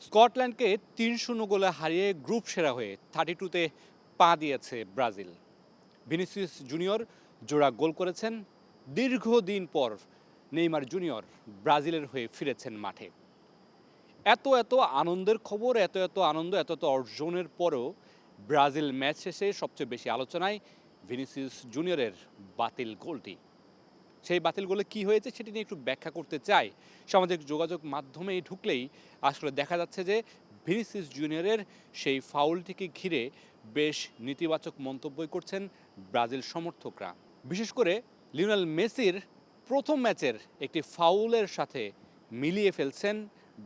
স্কটল্যান্ডকে ৩-০ গোলে হারিয়ে গ্রুপ সেরা হয়ে 32-তে পা দিয়েছে ব্রাজিল। ভিনিসিয়াস জুনিয়র জোড়া গোল করেছেন। দীর্ঘদিন পর নেইমার জুনিয়র ব্রাজিলের হয়ে ফিরেছেন মাঠে। এত আনন্দের খবর, এত আনন্দ, এত অর্জনের পরও ব্রাজিল ম্যাচ শেষে সবচেয়ে বেশি আলোচনায় ভিনিসিয়াস জুনিয়রের বাতিল গোলটি। সেই বাতিল গোলে কী হয়েছে সেটি নিয়ে একটু ব্যাখ্যা করতে চাই। সামাজিক যোগাযোগ মাধ্যমে ঢুকলেই আসলে দেখা যাচ্ছে যে ভিনিসিয়াস জুনিয়রের সেই ফাউলটিকে ঘিরে বেশ নেতিবাচক মন্তব্যই করছেন ব্রাজিল সমর্থকরা। বিশেষ করে লিওনেল মেসির প্রথম ম্যাচের একটি ফাউলের সাথে মিলিয়ে ফেলছেন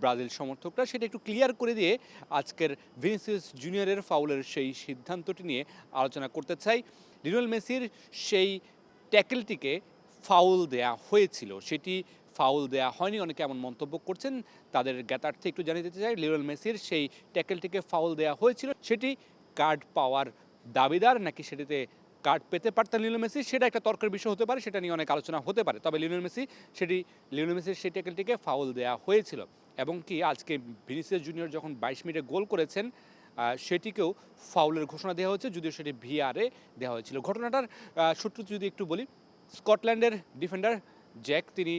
ব্রাজিল সমর্থকরা। সেটা একটু ক্লিয়ার করে দিয়ে আজকের ভিনিসিয়াস জুনিয়রের ফাউলের সেই সিদ্ধান্তটি নিয়ে আলোচনা করতে চাই। লিওনেল মেসির সেই ট্যাকেলটিকে ফাউল দেয়া হয়েছিল, সেটি ফাউল দেয়া হয়নি, অনেকে এমন মন্তব্য করছেন। তাদের জ্ঞাতার্থে একটু জানিয়ে দিতে চাই, লিওনেল মেসির সেই ট্যাকেলটিকে ফাউল দেয়া হয়েছিল, সেটি কার্ড পাওয়ার দাবিদার নাকি সেটিতে কার্ড পেতে পারতেন লিওনেল মেসি, সেটা একটা তর্কের বিষয় হতে পারে, সেটা নিয়ে অনেক আলোচনা হতে পারে। তবে লিওনেল মেসির সেই ট্যাকেলটিকে ফাউল দেয়া হয়েছিল। এবং কি আজকে ভিনিসিয়াস জুনিয়র যখন 22 মিনিটে গোল করেছেন সেটিকেও ফাউলের ঘোষণা দেওয়া হয়েছে, যদিও সেটি ভিআরে দেওয়া হয়েছিল। ঘটনাটার সূত্র যদি একটু বলি, স্কটল্যান্ডের ডিফেন্ডার জ্যাক তিনি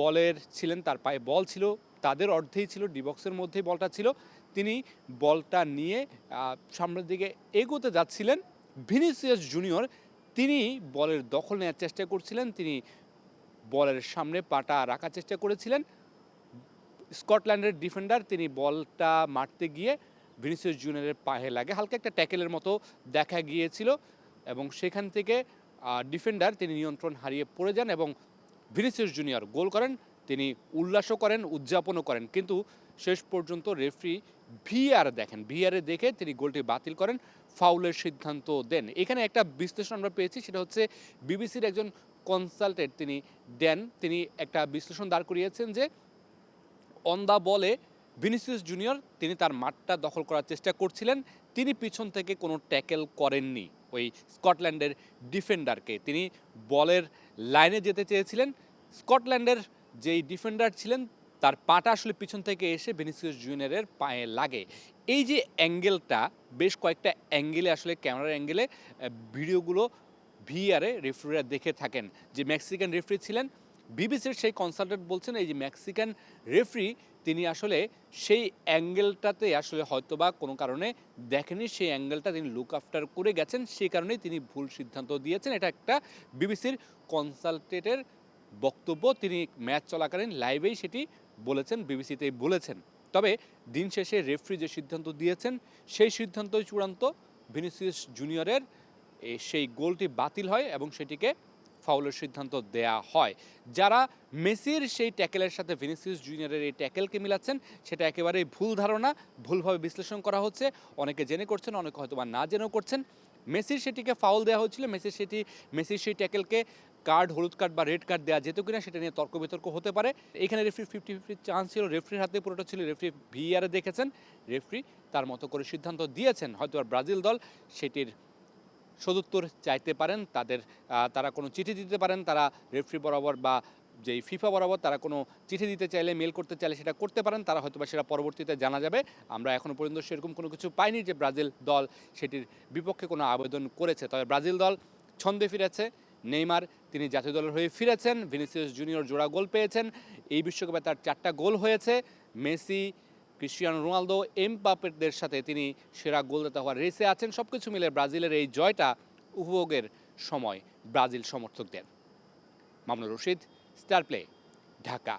বলের ছিলেন, তার পায়ে বল ছিল, তাদের অর্ধেই ছিল, ডি বক্সের মধ্যেই বলটা ছিল। তিনি বলটা নিয়ে সামনের দিকে এগোতে যাচ্ছিলেন। ভিনিসিয়াস জুনিয়র তিনি বলের দখল নেওয়ার চেষ্টা করছিলেন, তিনি বলের সামনে পাটা রাখার চেষ্টা করেছিলেন। স্কটল্যান্ডের ডিফেন্ডার তিনি বলটা মারতে গিয়ে ভিনিসিয়াস জুনিয়রের পায়ে লাগে, হালকা একটা ট্যাকেলের মতো দেখা গিয়েছিল এবং সেখান থেকে ডিফেন্ডার তিনি নিয়ন্ত্রণ হারিয়ে পড়ে যান এবং ভিনিসিয়াস জুনিয়র গোল করেন। তিনি উল্লাসও করেন, উদযাপনও করেন, কিন্তু শেষ পর্যন্ত রেফারি ভিআরে দেখে তিনি গোলটি বাতিল করেন, ফাউলের সিদ্ধান্ত দেন। এখানে একটা বিশ্লেষণ আমরা পেয়েছি, সেটা হচ্ছে বিবিসির একজন কনসালটেন্ট তিনি একটা বিশ্লেষণ দাঁড় করিয়েছেন যে অন দ্য বলে ভিনিসিয়াস জুনিয়র তিনি তার মাঠটা দখল করার চেষ্টা করছিলেন, তিনি পিছন থেকে কোনো ট্যাকেল করেননি ওই স্কটল্যান্ডের ডিফেন্ডারকে। তিনি বলের লাইনে যেতে চেয়েছিলেন, স্কটল্যান্ডের যেই ডিফেন্ডার ছিলেন তার পাটা আসলে পিছন থেকে এসে ভিনিসিয়াস জুনিয়রের পায়ে লাগে। এই যে অ্যাঙ্গেলটা, বেশ কয়েকটা অ্যাঙ্গেলে আসলে ক্যামেরার অ্যাঙ্গেলে ভিডিওগুলো ভিআরে রেফারিরা দেখে থাকেন। যে মেক্সিকান রেফারি ছিলেন, বিবিসির সেই কনসালটেন্ট বলছেন এই যে মেক্সিকান রেফারি তিনি আসলে সেই অ্যাঙ্গেলটাতে আসলে হয়তোবা কোনো কারণে দেখেনি, সেই অ্যাঙ্গেলটা তিনি লুক আফটার করে গেছেন, সেই কারণেই তিনি ভুল সিদ্ধান্ত দিয়েছেন। এটা একটা বিবিসির কনসালটেন্টের বক্তব্য, তিনি ম্যাচ চলাকালীন লাইভেই সেটি বলেছেন, বিবিসিতেই বলেছেন। তবে দিন শেষে রেফারি যে সিদ্ধান্ত দিয়েছেন সেই সিদ্ধান্তই চূড়ান্ত। ভিনিসিয়াস জুনিয়রের সেই গোলটি বাতিল হয় এবং সেটিকে ফাউলের সিদ্ধান্ত দেয়া হয়। যারা মেসির সেই ট্যাকেলের সাথে ভিনিসিয়াস জুনিয়রের এই ট্যাকেলকে মিলাচ্ছেন সেটা একেবারেই ভুল ধারণা, ভুলভাবে বিশ্লেষণ করা হচ্ছে। অনেকে জেনে করছেন, অনেকে হয়তো বা না জেনেও করছেন। মেসির সেটিকে ফাউল দেওয়া হয়েছিল, মেসির সেই ট্যাকেলকে হলুদ কার্ড বা রেড কার্ড দেওয়া যেত কিনা সেটা নিয়ে তর্ক বিতর্ক হতে পারে। এখানে রেফারি 50-50 চান্স ছিল, রেফারির হাতে পুরোটা ছিল, রেফারি ভিআরে দেখেছেন, রেফারি তার মতো করে সিদ্ধান্ত দিয়েছেন। হয়তো আর ব্রাজিল দল সেটির সদুত্তর চাইতে পারেন, তারা কোনো চিঠি দিতে পারেন, তারা রেফারি বরাবর বা যেই ফিফা বরাবর তারা কোনো চিঠি দিতে চাইলে, মেল করতে চাইলে সেটা করতে পারেন, তারা হয়তো বা সেটা পরবর্তীতে জানা যাবে। আমরা এখনও পর্যন্ত সেরকম কোনো কিছু পাইনি যে ব্রাজিল দল সেটির বিপক্ষে কোনো আবেদন করেছে। তবে ব্রাজিল দল ছন্দে ফিরেছে, নেইমার তিনি জাতীয় দলের হয়ে ফিরেছেন, ভিনিসিয়াস জুনিয়র জোড়া গোল পেয়েছেন, এই বিশ্বকাপে তার 4টা গোল হয়েছে। মেসি, ক্রিস্টিয়ানো রোনালদো, এমবাপ্পেদের সাথে তিনি সেরা গোলদাতা হওয়ার রেসে আছেন। সব কিছু মিলে ব্রাজিলের এই জয়টা উপভোগের সময় ব্রাজিল সমর্থকদের। Mamunur Rashid, star play, Dhaka.